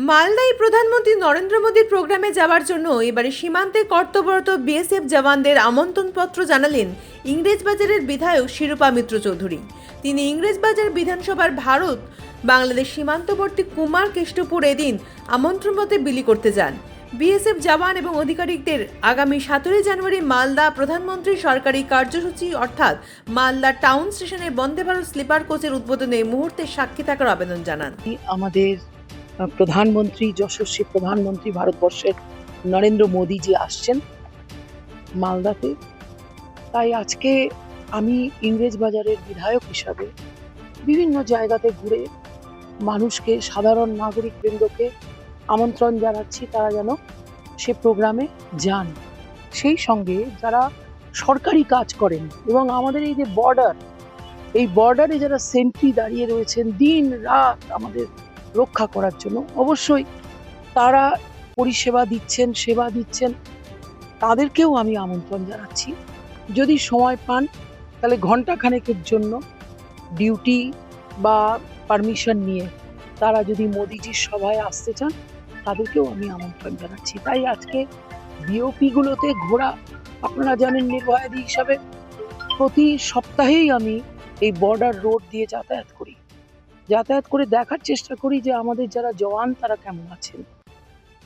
মালদায় প্রধানমন্ত্রী নরেন্দ্র মোদীর প্রোগ্রামে যাওয়ার জন্য এবারে সীমান্তে কর্তব্যরত বিএসএফ জওয়ানদের আমন্ত্রণপত্র জানালেন ইংরেজবাজারের বিধায়ক শিরূপা মিত্র চৌধুরী। তিনি ইংরেজবাজার বিধানসভার ভারত বাংলাদেশ সীমান্তবর্তী কুমার কেষ্টপুর এদিন আমন্ত্রণপত্র বিলি করতে যান। বিএসএফ জওয়ান এবং আধিকারিকদের আগামী 17 জানুয়ারি মালদা প্রধানমন্ত্রীর সরকারি কার্যসূচি অর্থাৎ মালদা টাউন স্টেশনে বন্দে ভারত স্লিপার কোচের উদ্বোধনে মুহূর্তে সাক্ষী থাকার আবেদন জানান। আমাদের প্রধানমন্ত্রী, যশস্বী প্রধানমন্ত্রী ভারতবর্ষের নরেন্দ্র মোদীজি আসছেন মালদাতে। তাই আজকে আমি ইংরেজবাজারের বিধায়ক হিসাবে বিভিন্ন জায়গাতে ঘুরে মানুষকে, সাধারণ নাগরিক বৃন্দকে আমন্ত্রণ জানাচ্ছি তারা যেন সে প্রোগ্রামে যান। সেই সঙ্গে যারা সরকারি কাজ করেন এবং আমাদের এই যে এই বর্ডারে যারা সেন্ট্রি দাঁড়িয়ে রয়েছেন দিন রাত আমাদের রক্ষা করার জন্য, অবশ্যই তারা পরিষেবা দিচ্ছেন, সেবা দিচ্ছেন, তাদেরকেও আমি আমন্ত্রণ জানাচ্ছি। যদি সময় পান তাহলে ঘন্টাখানেকের জন্য ডিউটি বা পারমিশন নিয়ে তারা যদি মোদিজির সভায় আসতে চান তাদেরকেও আমি আমন্ত্রণ জানাচ্ছি। তাই আজকে বিওপিগুলোতে ঘোরা, আপনারা জানেন নির্ভয়াদি হিসাবে প্রতি সপ্তাহেই আমি এই বর্ডার রোড দিয়ে যাতায়াত করে দেখার চেষ্টা করি যে আমাদের যারা জওয়ান তারা কেমন আছেন,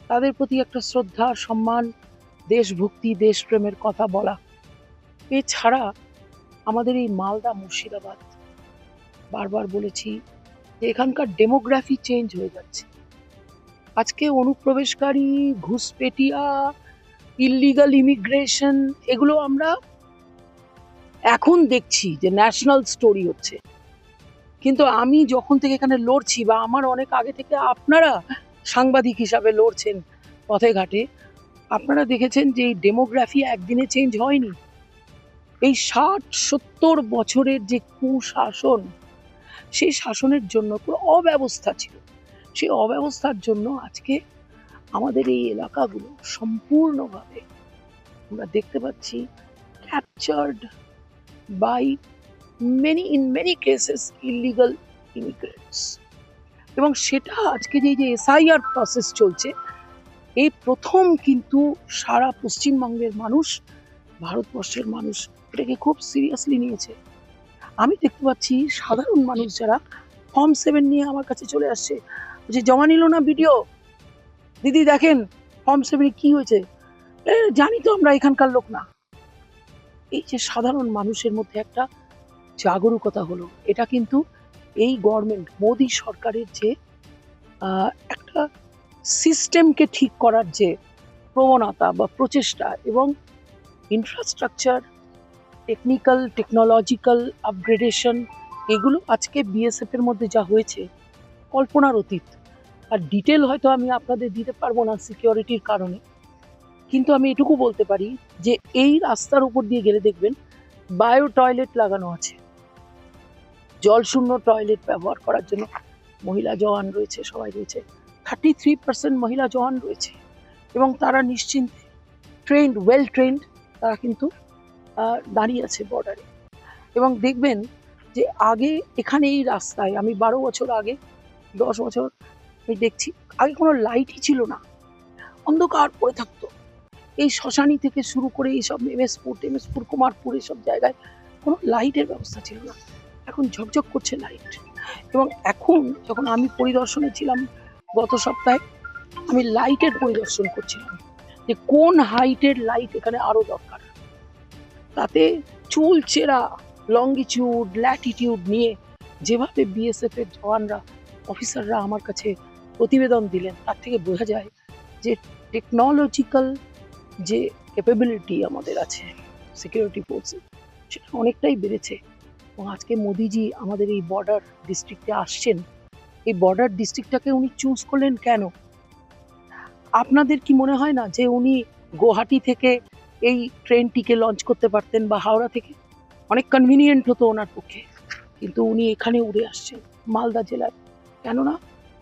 তাদের প্রতি একটা শ্রদ্ধা, সম্মান, দেশভক্তি, দেশপ্রেমের কথা বলা। এছাড়া আমাদের এই মালদা, মুর্শিদাবাদ, বারবার বলেছি যে এখানকার ডেমোগ্রাফি চেঞ্জ হয়ে যাচ্ছে। আজকে অনুপ্রবেশকারী, ঘুষপেটিয়া, ইল্লিগাল ইমিগ্রেশন, এগুলো আমরা এখন দেখছি যে ন্যাশনাল স্টোরি হচ্ছে। কিন্তু আমি যখন থেকে এখানে লড়ছি, বা আমার অনেক আগে থেকে আপনারা সাংবাদিক হিসাবে লড়ছেন পথে ঘাটে, আপনারা দেখেছেন যে এই ডেমোগ্রাফি একদিনে চেঞ্জ হয়নি। এই 60-70 বছরের যে কুশাসন, সেই শাসনের জন্য পুরো অব্যবস্থা ছিল। সেই অব্যবস্থার জন্য আজকে আমাদের এই এলাকাগুলো সম্পূর্ণভাবে আমরা দেখতে পাচ্ছি captured by in many cases illegal immigrants। এবং সেটা আজকে যে এসআইআর প্রসেস চলছে, এই প্রথম কিন্তু সারা পশ্চিমবঙ্গের মানুষ, ভারতবর্ষের মানুষ এটাকে খুব সিরিয়াসলি নিয়েছে। আমি দেখতে পাচ্ছি সাধারণ মানুষ যারা ফর্ম 7 নিয়ে আমার কাছে চলে আসছে, যে জমা নিল না ভিডিও, দিদি দেখেন ফর্ম 7 কি হয়েছে। জানি তো আমরা এখানকার লোক না। এই যে সাধারণ মানুষের মধ্যে একটা জাগরুকতা হলো, এটা কিন্তু এই গভর্নমেন্ট, মোদী সরকারের যে একটা সিস্টেমকে ঠিক করার যে প্রবণতা বা প্রচেষ্টা, এবং ইনফ্রাস্ট্রাকচার, টেকনোলজিক্যাল আপগ্রেডেশন, এগুলো আজকে বিএসএফ এর মধ্যে যা হয়েছে কল্পনার অতীত। আর ডিটেল হয়তো আমি আপনাদের দিতে পারবো না সিকিউরিটির কারণে, কিন্তু আমি এটুকু বলতে পারি যে এই রাস্তার উপর দিয়ে গেলে দেখবেন বায়ো টয়লেট লাগানো আছে, জলশূন্য টয়লেট ব্যবহার করার জন্য মহিলা জওয়ান রয়েছে, সবাই রয়েছে। 33% মহিলা জওয়ান রয়েছে এবং তারা নিশ্চিন্তে ওয়েল ট্রেন্ড, তারা কিন্তু দাঁড়িয়ে আছে বর্ডারে। এবং দেখবেন যে আগে এখানে এই রাস্তায়, আমি 12 বছর আগে, 10 বছর আমি দেখছি, আগে কোনো লাইটই ছিল না, অন্ধকার পড়ে থাকতো। এই শ্মশানি থেকে শুরু করে এইসব এমএসপুর, কুমারপুর, এসব জায়গায় কোনো লাইটের ব্যবস্থা ছিল না। এখন ঝকঝক করছে লাইট। এবং এখন যখন আমি পরিদর্শনে ছিলাম গত সপ্তাহে, আমি লাইটের পরিদর্শন করছিলাম যে কোন হাইটের লাইট এখানে আরো দরকার। তাতে চুলচেরা লঙ্গিটিউড, ল্যাটিটিউড নিয়ে যেভাবে বিএসএফ এর জওয়ানরা, অফিসাররা আমার কাছে প্রতিবেদন দিলেন, তার থেকে বোঝা যায় যে টেকনোলজিক্যাল যে ক্যাপাবিলিটি আমাদের আছে সিকিউরিটি ফোর্সে, সেটা অনেকটাই বেড়েছে। এবং আজকে মোদিজি আমাদের এই বর্ডার ডিস্ট্রিক্টে আসছেন। এই বর্ডার ডিস্ট্রিক্টটাকে উনি চুজ করলেন কেন? আপনাদের কি মনে হয় না যে উনি গুয়াহাটি থেকে এই ট্রেনটিকে লঞ্চ করতে পারতেন, বা হাওড়া থেকে? অনেক কনভিনিয়েন্ট হতো ওনার পক্ষে, কিন্তু উনি এখানে উড়ে আসছেন মালদা জেলায়। কেননা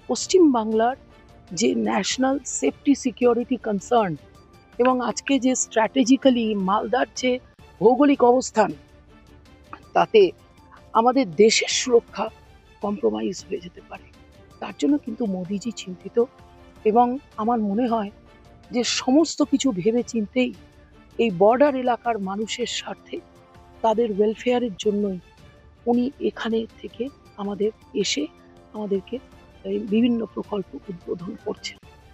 পশ্চিম বাংলার যে ন্যাশনাল সেফটি সিকিউরিটি কনসার্ন, এবং আজকে যে স্ট্র্যাটেজিক্যালি মালদার যে ভৌগোলিক অবস্থান, তাতে আমাদের দেশের সুরক্ষা কম্প্রোমাইজ হয়ে যেতে পারে। তার জন্য কিন্তু মোদিজি চিন্তিত। এবং আমার মনে হয় যে সমস্ত কিছু ভেবে চিন্তেই এই বর্ডার এলাকার মানুষের স্বার্থে, তাদের ওয়েলফেয়ারের জন্যই উনি এখানে থেকে আমাদের এসে আমাদেরকে এই বিভিন্ন প্রকল্প উদ্বোধন করছেন।